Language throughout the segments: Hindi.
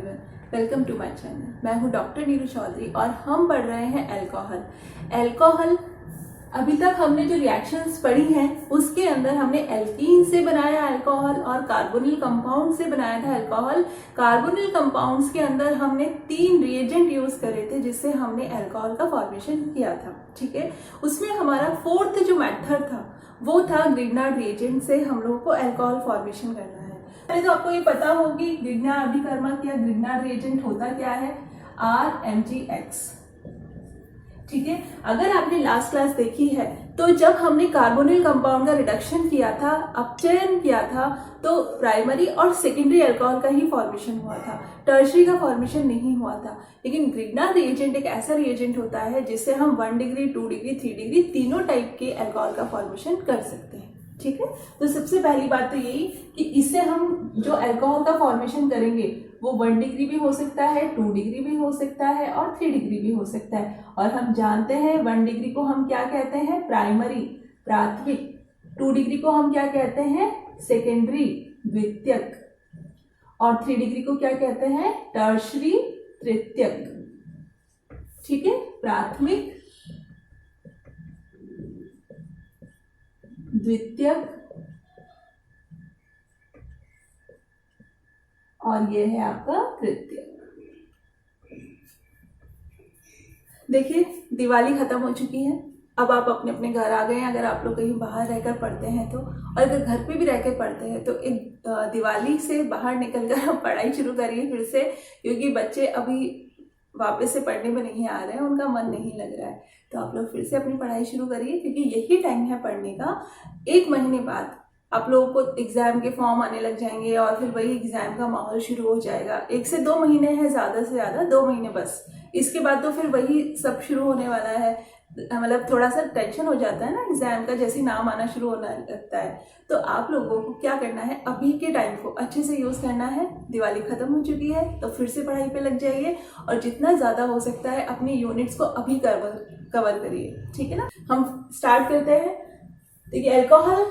Everyone, welcome to my channel. मैं हूं डॉक्टर नीरू चौधरी और हम पढ़ रहे हैं अल्कोहल। अल्कोहल अभी तक हमने जो रिएक्शंस पढ़ी हैं उसके अंदर हमने एल्कीन से बनाया अल्कोहल और कार्बोनिल कंपाउंड से बनाया था अल्कोहल। कार्बोनिल कंपाउंड्स के अंदर हमने 3 रिएजेंट यूज करे थे जिससे हमने अल्कोहल का फॉर्मेशन किया था। ठीक है, उसमें हमारा 4th जो मेथड था वो था ग्रिग्नार्ड रिएजेंट से हम लोगों को अल्कोहल फॉर्मेशन करना है। पहले तो आपको ये पता होगी ग्रिग्नार्ड अभिकर्मक या ग्रिग्नार्ड रिएजेंट होता क्या है, RMgX। ठीक है, अगर आपने लास्ट क्लास देखी है तो जब हमने कार्बोनिल कंपाउंड का रिडक्शन किया था, अपचयन किया था, तो प्राइमरी और सेकेंडरी अल्कोहल का ही फॉर्मेशन हुआ था, टर्शरी का फॉर्मेशन नहीं हुआ था। लेकिन ग्रिग्नार्ड रिएजेंट एक ऐसा रिएजेंट होता है जिससे हम 1 डिग्री, 2 डिग्री, 3 डिग्री तीनों टाइप के अल्कोहल का फॉर्मेशन कर सकते हैं। ठीक है, तो सबसे पहली बात तो यही कि इससे हम जो अल्कोहल का फॉर्मेशन करेंगे वो 1 डिग्री भी हो सकता है, 2 डिग्री भी हो सकता है और 3 डिग्री भी हो सकता है। और हम जानते हैं 1 डिग्री को हम क्या कहते हैं, प्राइमरी, प्राथमिक। 2 डिग्री को हम क्या कहते हैं, सेकेंडरी, द्वितीयक। और 3 डिग्री को क्या कहते हैं, टर्शरी, तृतीयक। ठीक है, प्राथमिक, द्वितीयक और ये है आपका तृतीयक। देखिए, दिवाली खत्म हो चुकी है, अब आप अपने अपने घर आ गए हैं। अगर आप लोग कहीं बाहर रहकर पढ़ते हैं तो, और अगर घर पे भी रहकर पढ़ते हैं तो एक दिवाली से बाहर निकलकर आप पढ़ाई शुरू करिए फिर से, क्योंकि बच्चे अभी वापस से पढ़ने में नहीं आ रहे हैं, उनका मन नहीं लग रहा है। तो आप लोग फिर से अपनी पढ़ाई शुरू करिए, क्योंकि यही टाइम है पढ़ने का। 1 महीने बाद आप लोगों को एग्जाम के फॉर्म आने लग जाएंगे और फिर वही एग्जाम का माहौल शुरू हो जाएगा। 1 से 2 महीने है, ज़्यादा से ज़्यादा 2 महीने बस। इसके बाद तो फिर वही सब शुरू होने वाला है। मतलब थोड़ा सा टेंशन हो जाता है ना एग्जाम का, जैसे नाम आना शुरू होना लगता है। तो आप लोगों को क्या करना है, अभी के टाइम को अच्छे से यूज़ करना है। दिवाली खत्म हो चुकी है तो फिर से पढ़ाई पे लग जाइए और जितना ज़्यादा हो सकता है अपनी यूनिट्स को अभी कवर करिए। ठीक है ना, हम स्टार्ट करते हैं। देखिए, अल्कोहल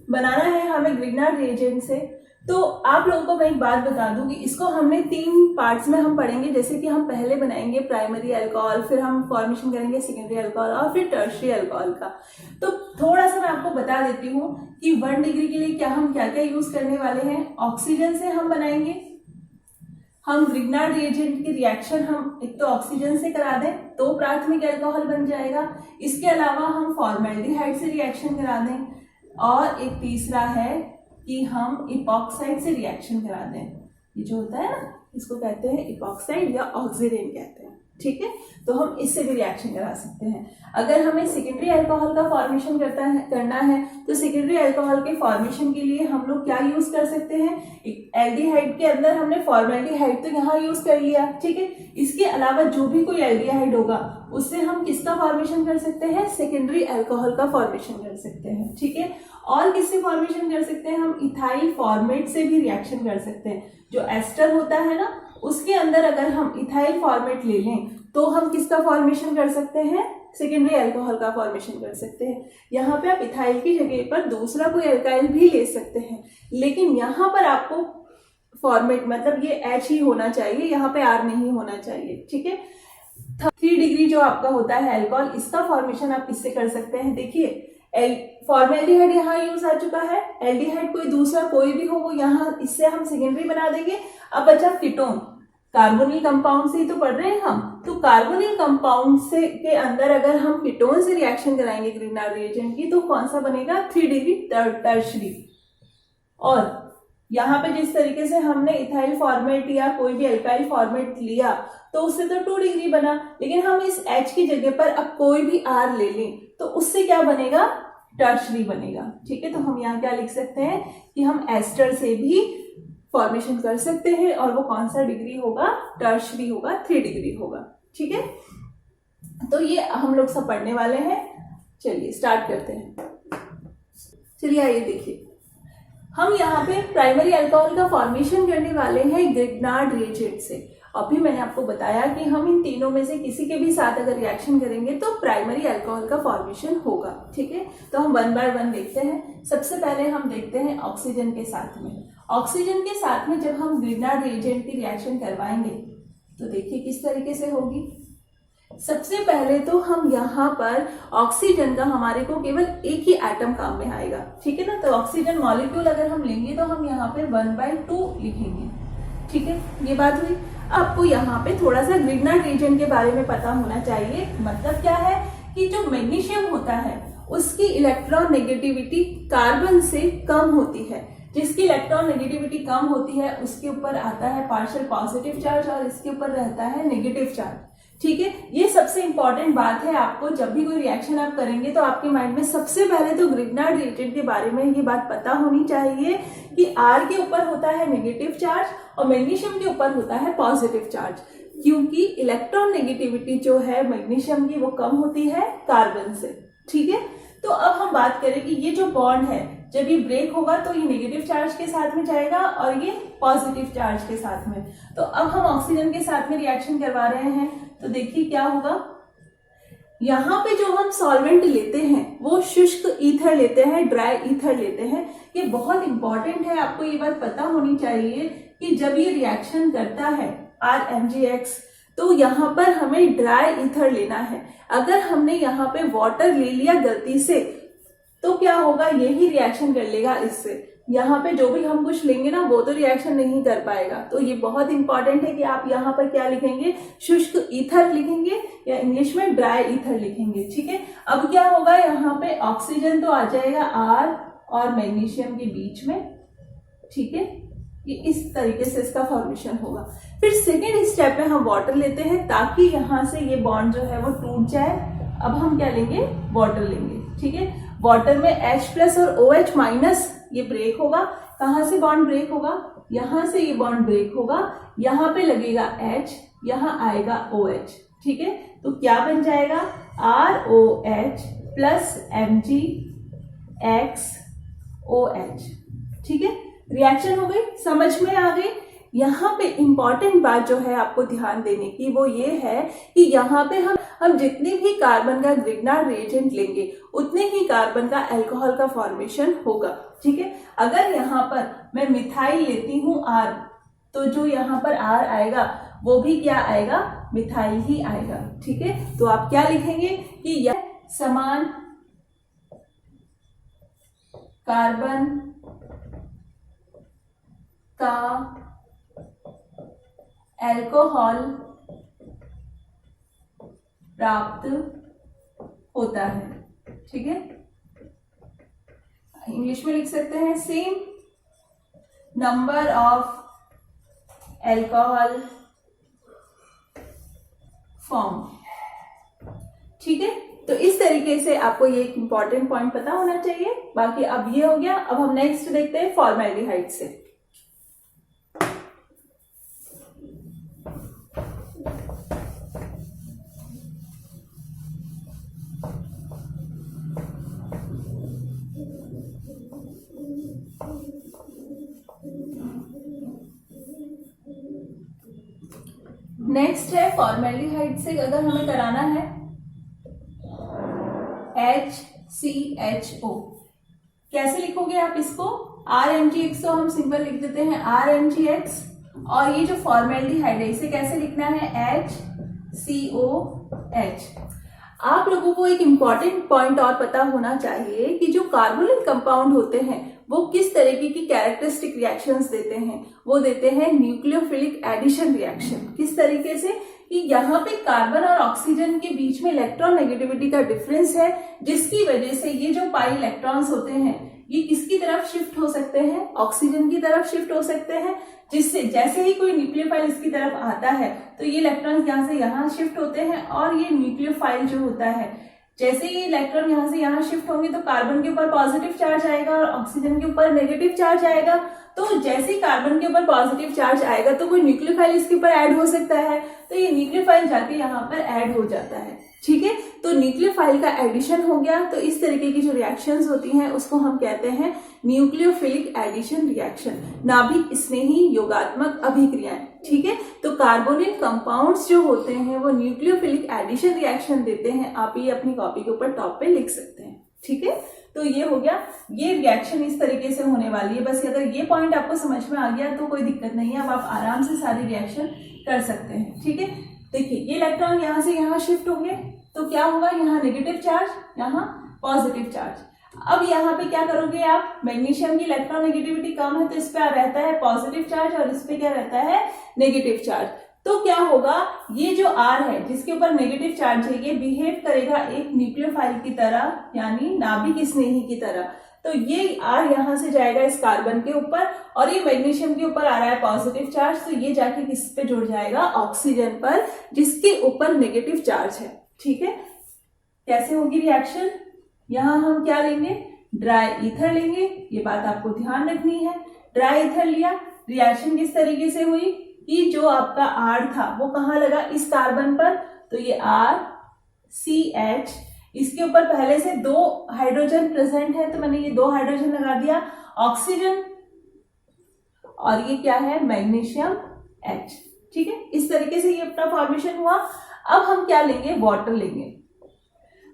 बनाना है हमें ग्रिग्नार्ड रिएजेंट से। तो आप लोगों को मैं एक बात बता दूं कि इसको हमने 3 पार्ट्स में हम पढ़ेंगे। जैसे कि हम पहले बनाएंगे प्राइमरी अल्कोहल, फिर हम फॉर्मेशन करेंगे सेकेंडरी अल्कोहल और फिर टर्शरी अल्कोहल का। तो थोड़ा सा मैं आपको बता देती हूँ कि 1 डिग्री के लिए हम क्या क्या यूज करने वाले हैं। ऑक्सीजन से हम बनाएंगे। हम ग्रिग्नार्ड रिएजेंट की रिएक्शन हम एक तो ऑक्सीजन से करा दें तो प्राथमिक अल्कोहल बन जाएगा। इसके अलावा हम फॉर्मेल्डिहाइड से रिएक्शन करा दें और एक तीसरा है कि हम इपॉक्साइड से रिएक्शन करा दें। ये जो होता है ना, इसको कहते हैं इपॉक्साइड या ऑक्सीडेंट कहते हैं। ठीक है, तो हम इससे भी रिएक्शन करा सकते हैं। अगर हमें सेकेंडरी अल्कोहल का फॉर्मेशन करना है तो सेकेंडरी अल्कोहल के फॉर्मेशन के लिए हम लोग क्या यूज कर सकते हैं। एल्डिहाइड के अंदर हमने फॉर्मेल्डिहाइड तो यहाँ यूज कर लिया। ठीक है, इसके अलावा जो भी कोई एल्डिहाइड होगा उससे हम किसका फॉर्मेशन कर सकते हैं, सेकेंडरी अल्कोहल का फॉर्मेशन कर सकते हैं। ठीक है, और किससे फॉर्मेशन कर सकते हैं, हम इथाइल फॉर्मेट से भी रिएक्शन कर सकते हैं। जो एस्टर होता है ना, उसके अंदर अगर हम इथाइल फॉर्मेट ले लें तो हम किसका फॉर्मेशन कर सकते हैं, सेकेंडरी अल्कोहल का फॉर्मेशन कर सकते हैं। यहाँ पे आप इथाइल की जगह पर दूसरा कोई अल्काइल भी ले सकते हैं, लेकिन यहाँ पर आपको फॉर्मेट मतलब ये H ही होना चाहिए, यहाँ पे R नहीं होना चाहिए। ठीक है, 3 डिग्री जो आपका होता है अल्कोहल, इसका फॉर्मेशन आप इससे कर सकते हैं। देखिए, फॉर्मेल्डिहाइड यहाँ यूज आ चुका है, एल्डिहाइड कोई दूसरा कोई भी हो वो यहाँ इससे हम सेकेंडरी बना देंगे। अब बचा कीटोन, कार्बोनिल कंपाउंड से ही तो पढ़ रहे हैं हम। तो कार्बोनिल कंपाउंड से के अंदर अगर हम कीटोन से रिएक्शन कराएंगे ग्रिग्नार्ड रिएजेंट की, तो कौन सा बनेगा, 3 डिग्री टर्शरी। और यहाँ पे जिस तरीके से हमने इथाइल फॉर्मेट या कोई भी अल्काइल फॉर्मेट लिया तो उससे तो 2 डिग्री बना, लेकिन हम इस H की जगह पर अब कोई भी R ले लें तो उससे क्या बनेगा, टर्शरी बनेगा। ठीक है, तो हम यहाँ क्या लिख सकते हैं कि हम एस्टर से भी फॉर्मेशन कर सकते हैं और वो कौन सा डिग्री होगा, टर्शरी होगा, 3 डिग्री होगा। ठीक है, तो ये हम लोग सब पढ़ने वाले हैं। चलिए स्टार्ट करते हैं। चलिए आइए देखिए, हम यहाँ पे प्राइमरी अल्कोहल का फॉर्मेशन करने वाले हैं ग्रिग्नार्ड रिएजेंट से। अभी मैंने आपको बताया कि हम इन तीनों में से किसी के भी साथ अगर रिएक्शन करेंगे तो प्राइमरी अल्कोहल का फॉर्मेशन होगा। ठीक है, तो हम 1 बाय 1 देखते हैं। सबसे पहले हम देखते हैं ऑक्सीजन के साथ में। ऑक्सीजन के साथ में जब हम ग्रिग्नार्ड रिएजेंट की रिएक्शन करवाएंगे तो देखिए किस तरीके से होगी। सबसे पहले तो हम यहाँ पर ऑक्सीजन का हमारे को केवल एक ही एटम काम में आएगा, ठीक है ना। तो ऑक्सीजन मॉलिक्यूल अगर हम लेंगे तो हम यहाँ पे 1/2 लिखेंगे, ठीक है, ये बात हुई। आपको यहाँ पे थोड़ा सा ग्रिग्नार्ड रिएजेंट के बारे में पता होना चाहिए। मतलब क्या है कि जो मैग्नीशियम होता है उसकी इलेक्ट्रॉन नेगेटिविटी कार्बन से कम होती है। जिसकी इलेक्ट्रॉन नेगेटिविटी कम होती है उसके ऊपर आता है पार्शियल पॉजिटिव चार्ज और इसके ऊपर रहता है नेगेटिव चार्ज, ठीक है। ये सबसे इंपॉर्टेंट बात है। आपको जब भी कोई रिएक्शन आप करेंगे तो आपके माइंड में सबसे पहले तो ग्रिग्नार्ड रिएजेंट के बारे में ये बात पता होनी चाहिए कि आर के ऊपर होता है नेगेटिव चार्ज और मैग्नीशियम के ऊपर होता है पॉजिटिव चार्ज, क्योंकि इलेक्ट्रॉन नेगेटिविटी जो है मैग्नीशियम की वो कम होती है कार्बन से, ठीक है। तो अब हम बात करें कि ये जो बॉन्ड है जब ये ब्रेक होगा तो ये नेगेटिव चार्ज के साथ में जाएगा और ये पॉजिटिव चार्ज के साथ में। तो अब हम ऑक्सीजन के साथ में रिएक्शन करवा रहे हैं तो देखिए क्या होगा। यहाँ पे जो हम सॉल्वेंट लेते हैं वो शुष्क ईथर लेते हैं, ड्राई ईथर लेते हैं। ये बहुत इंपॉर्टेंट है, आपको ये बात पता होनी चाहिए कि जब ये रिएक्शन करता है RMgX तो यहाँ पर हमें ड्राई ईथर लेना है। अगर हमने यहाँ पे वाटर ले लिया गलती से तो क्या होगा, यही रिएक्शन कर लेगा इससे। यहाँ पे जो भी हम कुछ लेंगे ना वो तो रिएक्शन नहीं कर पाएगा। तो ये बहुत इंपॉर्टेंट है कि आप यहाँ पर क्या लिखेंगे, शुष्क ईथर लिखेंगे या इंग्लिश में ड्राई ईथर लिखेंगे, ठीक है। अब क्या होगा, यहाँ पे ऑक्सीजन तो आ जाएगा R और मैग्नीशियम के बीच में, ठीक है। ये इस तरीके से इसका फॉर्मेशन होगा। फिर सेकेंड स्टेप में हम वाटर लेते हैं ताकि यहाँ से ये बॉन्ड जो है वो टूट जाए। अब हम क्या लेंगे, वाटर लेंगे, ठीक है। वाटर में H+ और OH- ये ब्रेक होगा। कहाँ से बॉन्ड ब्रेक होगा, यहाँ से ये बॉन्ड ब्रेक होगा, यहाँ पे लगेगा H, यहाँ आएगा OH, ठीक है। तो क्या बन जाएगा, ROH + MgX ठीक है। रिएक्शन हो गई, समझ में आ गई। यहाँ पे इंपॉर्टेंट बात जो है आपको ध्यान देने की वो ये है कि यहाँ पे हम जितने भी कार्बन का ग्रिग्नार्ड रिएजेंट लेंगे उतने ही कार्बन का अल्कोहल का फॉर्मेशन होगा, ठीक है। अगर यहाँ पर मैं मिथाइल लेती हूँ R, तो जो यहाँ पर R आएगा वो भी क्या आएगा, मिथाइल ही आएगा, ठीक है। तो आप क्या लिखेंगे कि यह समान कार्बन का अल्कोहल प्राप्त होता है, ठीक है। इंग्लिश में लिख सकते हैं same number of alcohol form, ठीक है। तो इस तरीके से आपको ये एक इंपॉर्टेंट पॉइंट पता होना चाहिए। बाकी अब ये हो गया। अब हम नेक्स्ट देखते हैं फॉर्मेल्डिहाइड से। नेक्स्ट है फॉर्मेल्डिहाइड से अगर हमें कराना है HCHO। कैसे लिखोगे आप इसको, RMgX तो हम सिंपल लिख देते हैं RMgX, और ये जो फॉर्मेल्डिहाइड है इसे कैसे लिखना है HCOH। आप लोगों को एक इंपॉर्टेंट पॉइंट और पता होना चाहिए कि जो कार्बोनिल कंपाउंड होते हैं वो किस तरीके की कैरेक्टरिस्टिक रिएक्शंस देते हैं। वो देते हैं न्यूक्लियोफिलिक एडिशन रिएक्शन। किस तरीके से कि यहाँ पे कार्बन और ऑक्सीजन के बीच में इलेक्ट्रॉन नेगेटिविटी का डिफरेंस है, जिसकी वजह से ये जो पाई इलेक्ट्रॉन्स होते हैं ये किसकी तरफ शिफ्ट हो सकते हैं, ऑक्सीजन की तरफ शिफ्ट हो सकते हैं। जिससे जैसे ही कोई न्यूक्लियोफाइल इसकी तरफ आता है तो ये इलेक्ट्रॉन्स यहाँ से यहाँ शिफ्ट होते हैं, और ये न्यूक्लियोफाइल जो होता है जैसे ही इलेक्ट्रॉन यहाँ से यहाँ शिफ्ट होंगे तो कार्बन के ऊपर पॉजिटिव चार्ज आएगा और ऑक्सीजन के ऊपर नेगेटिव चार्ज आएगा। तो जैसे ही कार्बन के ऊपर पॉजिटिव चार्ज आएगा तो कोई न्यूक्लियोफाइल इसके ऊपर ऐड हो सकता है, तो ये न्यूक्लियोफाइल जाके यहाँ पर ऐड हो जाता है, ठीक है। तो न्यूक्लियोफाइल का एडिशन हो गया। तो इस तरीके की जो रिएक्शंस होती हैं उसको हम कहते हैं न्यूक्लियोफिलिक एडिशन रिएक्शन, नाभिक स्नेही योगात्मक अभिक्रियाएं, ठीक है। तो कार्बोनिल कंपाउंड्स जो होते हैं वो न्यूक्लियोफिलिक एडिशन रिएक्शन देते हैं। आप ये अपनी कॉपी के ऊपर टॉप पे लिख सकते हैं, ठीक है। तो ये हो गया, ये रिएक्शन इस तरीके से होने वाली है। बस अगर ये पॉइंट आपको समझ में आ गया तो कोई दिक्कत नहीं है, अब आप आराम से सारी रिएक्शन कर सकते हैं। ठीक है, देखिए ये इलेक्ट्रॉन यहाँ से यहाँ शिफ्ट होंगे तो क्या होगा, यहाँ नेगेटिव चार्ज, यहाँ पॉजिटिव चार्ज। अब यहाँ पे क्या करोगे आप, मैग्नीशियम की इलेक्ट्रॉन नेगेटिविटी कम है तो इस पे रहता है पॉजिटिव चार्ज और इस पे क्या रहता है, नेगेटिव चार्ज। तो क्या होगा, ये जो R है जिसके ऊपर नेगेटिव चार्ज है ये बिहेव करेगा एक न्यूक्लियोफाइल की तरह, यानी नाभिक स्नेही की तरह। तो ये R यहाँ से जाएगा इस कार्बन के ऊपर और ये मैग्नीशियम के ऊपर आ रहा है पॉजिटिव चार्ज, तो ये जाके किस पे जुड़ जाएगा, ऑक्सीजन पर, जिसके ऊपर नेगेटिव चार्ज है। ठीक है, कैसे होगी रिएक्शन, यहाँ हम क्या लेंगे, ड्राई ईथर लेंगे, ये बात आपको ध्यान रखनी है। ड्राई ईथर लिया, रिएक्शन किस तरीके से हुई कि जो आपका R था वो कहाँ लगा, इस कार्बन पर, तो ये RCH, इसके ऊपर पहले से 2 हाइड्रोजन प्रेजेंट है तो मैंने ये 2 हाइड्रोजन लगा दिया, ऑक्सीजन, और ये क्या है, मैग्नीशियम H। ठीक है, इस तरीके से ये अपना फॉर्मेशन हुआ। अब हम क्या लेंगे, वाटर लेंगे।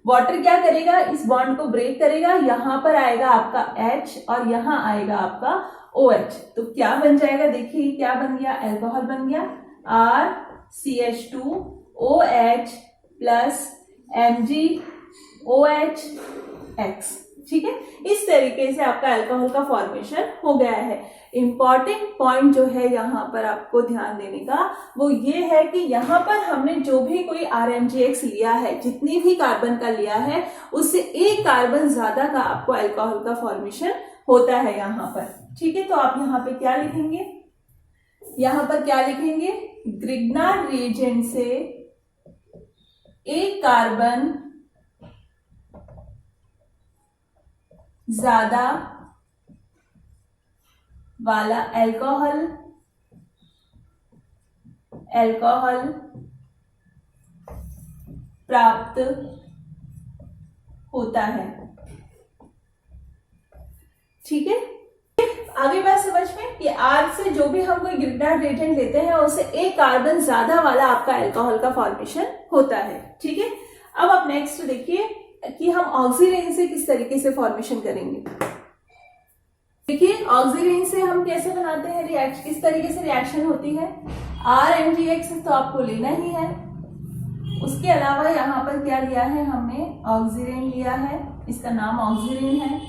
वाटर क्या करेगा, इस बॉन्ड को ब्रेक करेगा, यहां पर आएगा आपका H और यहां आएगा आपका OH, तो क्या बन जाएगा, देखिए क्या बन गया, अल्कोहल बन गया, RCH2OH प्लस MgOH(X)। ठीक है, इस तरीके से आपका अल्कोहल का फॉर्मेशन हो गया है। इंपॉर्टेंट पॉइंट जो है यहाँ पर आपको ध्यान देने का वो ये है कि यहाँ पर हमने जो भी कोई RMgX लिया है, जितनी भी कार्बन का लिया है, उससे 1 कार्बन ज्यादा का आपको अल्कोहल का फॉर्मेशन होता है यहाँ पर। ठीक है, तो आप यहाँ पे क्या लिखेंगे, यहाँ पर क्या लिखेंगे, ग्रिग्नार्ड रिएजेंट से 1 कार्बन ज्यादा वाला अल्कोहल प्राप्त होता है। ठीक है, आगे बात समझ में कि R से जो भी हम कोई ग्रिग्नार्ड रिएजेंट लेते हैं उससे 1 कार्बन ज्यादा वाला आपका अल्कोहल का फॉर्मेशन होता है। ठीक है, अब आप नेक्स्ट देखिए कि हम ऑक्सीरेन से किस तरीके से फॉर्मेशन करेंगे। देखिए ऑक्सीरेन से हम कैसे बनाते हैं रिएक्शन, किस तरीके से रिएक्शन होती है, RMgX तो आपको लेना ही है, उसके अलावा यहाँ पर क्या लिया है हमने, ऑक्सीरेन लिया है, इसका नाम ऑक्सीरेन है।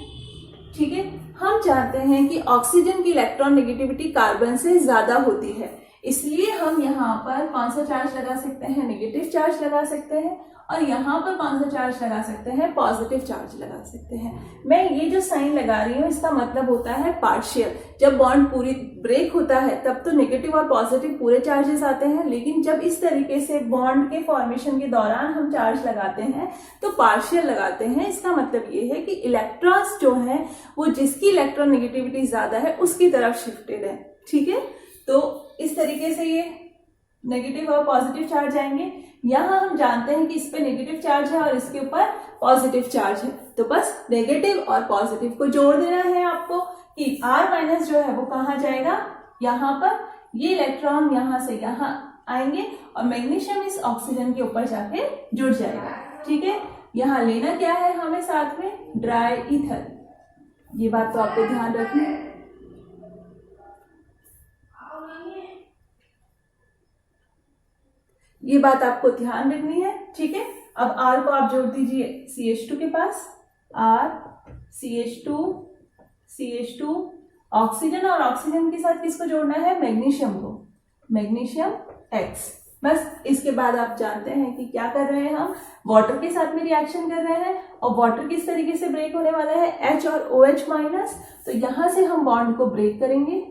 ठीक है, हम चाहते हैं कि ऑक्सीजन की इलेक्ट्रॉन नेगेटिविटी कार्बन से ज्यादा होती है, इसलिए हम यहाँ पर कौन सा चार्ज लगा सकते हैं, नेगेटिव चार्ज लगा सकते हैं, और यहाँ पर कौन सा चार्ज लगा सकते हैं, पॉजिटिव चार्ज लगा सकते हैं। मैं ये जो साइन लगा रही हूँ इसका मतलब होता है पार्शियल। जब बॉन्ड पूरी ब्रेक होता है तब तो नेगेटिव और पॉजिटिव पूरे चार्जेस आते हैं, लेकिन जब इस तरीके से बॉन्ड के फॉर्मेशन के दौरान हम चार्ज लगाते हैं तो पार्शियल लगाते हैं। इसका मतलब ये है कि इलेक्ट्रॉन्स जो है वो जिसकी इलेक्ट्रॉन नेगेटिविटी ज्यादा है उसकी तरफ शिफ्टेड है। ठीक है, तो इस तरीके से ये नेगेटिव और पॉजिटिव चार्ज आएंगे। यहाँ हम जानते हैं कि इस पे नेगेटिव चार्ज है और इसके ऊपर पॉजिटिव चार्ज है, तो बस नेगेटिव और पॉजिटिव को जोड़ देना है आपको कि R- जो है वो कहाँ जाएगा, यहाँ पर, ये इलेक्ट्रॉन यहाँ से यहाँ आएंगे और मैग्नीशियम इस ऑक्सीजन के ऊपर जाके जुड़ जाएगा। ठीक है, यहाँ लेना क्या है हमें साथ में, ड्राई ईथर, ये बात तो आपको ध्यान रखनी है। ये बात आपको ध्यान रखनी है। ठीक है, अब R को आप जोड़ दीजिए CH2 के पास, CH2 ऑक्सीजन, और ऑक्सीजन के साथ किसको जोड़ना है, मैग्नीशियम को, मैग्नीशियम X। बस इसके बाद आप जानते हैं कि क्या कर रहे हैं, हम वाटर के साथ में रिएक्शन कर रहे हैं, और वाटर किस तरीके से ब्रेक होने वाला है, H और OH-, तो यहां से हम बॉन्ड को ब्रेक करेंगे,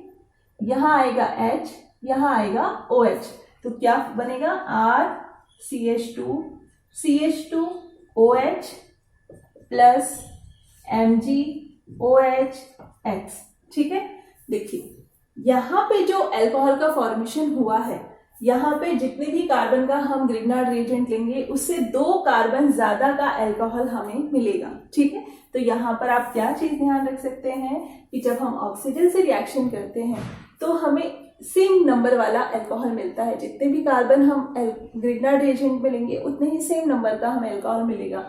यहां आएगा H, यहां आएगा OH, तो क्या बनेगा, CH2OH प्लस MgOH(X)। ठीक है, देखिए यहाँ पे जो अल्कोहल का फॉर्मेशन हुआ है, यहाँ पे जितने भी कार्बन का हम ग्रिग्नार्ड रिएजेंट लेंगे उससे 2 कार्बन ज्यादा का अल्कोहल हमें मिलेगा। ठीक है, तो यहाँ पर आप क्या चीज ध्यान रख सकते हैं कि जब हम ऑक्सीजन से रिएक्शन करते हैं तो हमें सेम नंबर वाला अल्कोहल मिलता है, जितने भी कार्बन हम ग्रिग्नार्ड रिएजेंट में लेंगे उतने ही सेम नंबर का हमें अल्कोहल मिलेगा।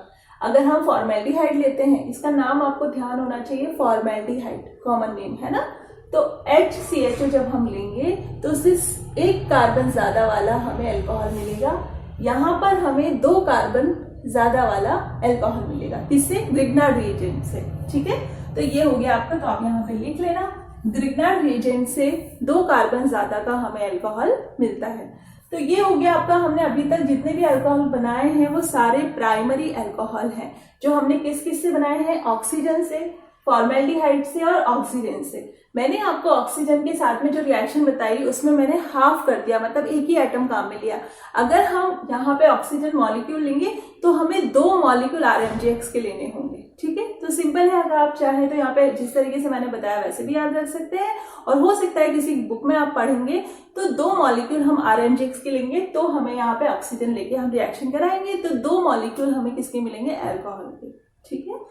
अगर हम फॉर्मेल्डिहाइड लेते हैं, इसका नाम आपको ध्यान होना चाहिए, फॉर्मेल्डिहाइड कॉमन नेम है ना, तो HCHO जब हम लेंगे तो सिर्फ एक कार्बन ज्यादा वाला हमें अल्कोहल मिलेगा, यहाँ पर हमें 2 कार्बन ज्यादा वाला अल्कोहल मिलेगा। किससे? ग्रिग्नार्ड रिएजेंट से। ठीक है, तो ये हो गया आपका, तो आप यहाँ पे लिख लेना, ग्रिग्नार्ड रिएजेंट से 2 कार्बन ज्यादा का हमें अल्कोहल मिलता है। तो ये हो गया आपका, हमने अभी तक जितने भी अल्कोहल बनाए हैं वो सारे प्राइमरी अल्कोहल हैं, जो हमने किस किस से बनाए हैं? ऑक्सीजन से, फॉर्मेल्डिहाइड से और ऑक्सीजन से। मैंने आपको ऑक्सीजन के साथ में जो रिएक्शन बताई उसमें मैंने हाफ कर दिया, मतलब एक ही एटम काम में लिया। अगर हम यहाँ पे ऑक्सीजन मॉलिक्यूल लेंगे तो हमें 2 मॉलिक्यूल RMGX के लेने होंगे। ठीक है, तो सिंपल है, अगर आप चाहें तो यहाँ पे जिस तरीके से मैंने बताया वैसे भी याद रख सकते हैं, और हो सकता है किसी बुक में आप पढ़ेंगे तो 2 मॉलिक्यूल हम RMGX के लेंगे, तो हमें यहाँ पे ऑक्सीजन लेके हम रिएक्शन कराएंगे तो 2 मॉलिक्यूल हमें किसके मिलेंगे? अल्कोहल के। ठीक है,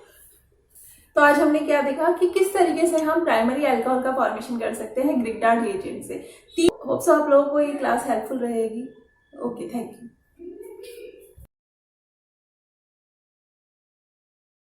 तो आज हमने क्या देखा कि किस तरीके से हम प्राइमरी अल्कोहल का फॉर्मेशन कर सकते हैं ग्रिग्नार्ड रिएजेंट से। होप्स आप लोगों को ये क्लास हेल्पफुल रहेगी। Okay, thank you.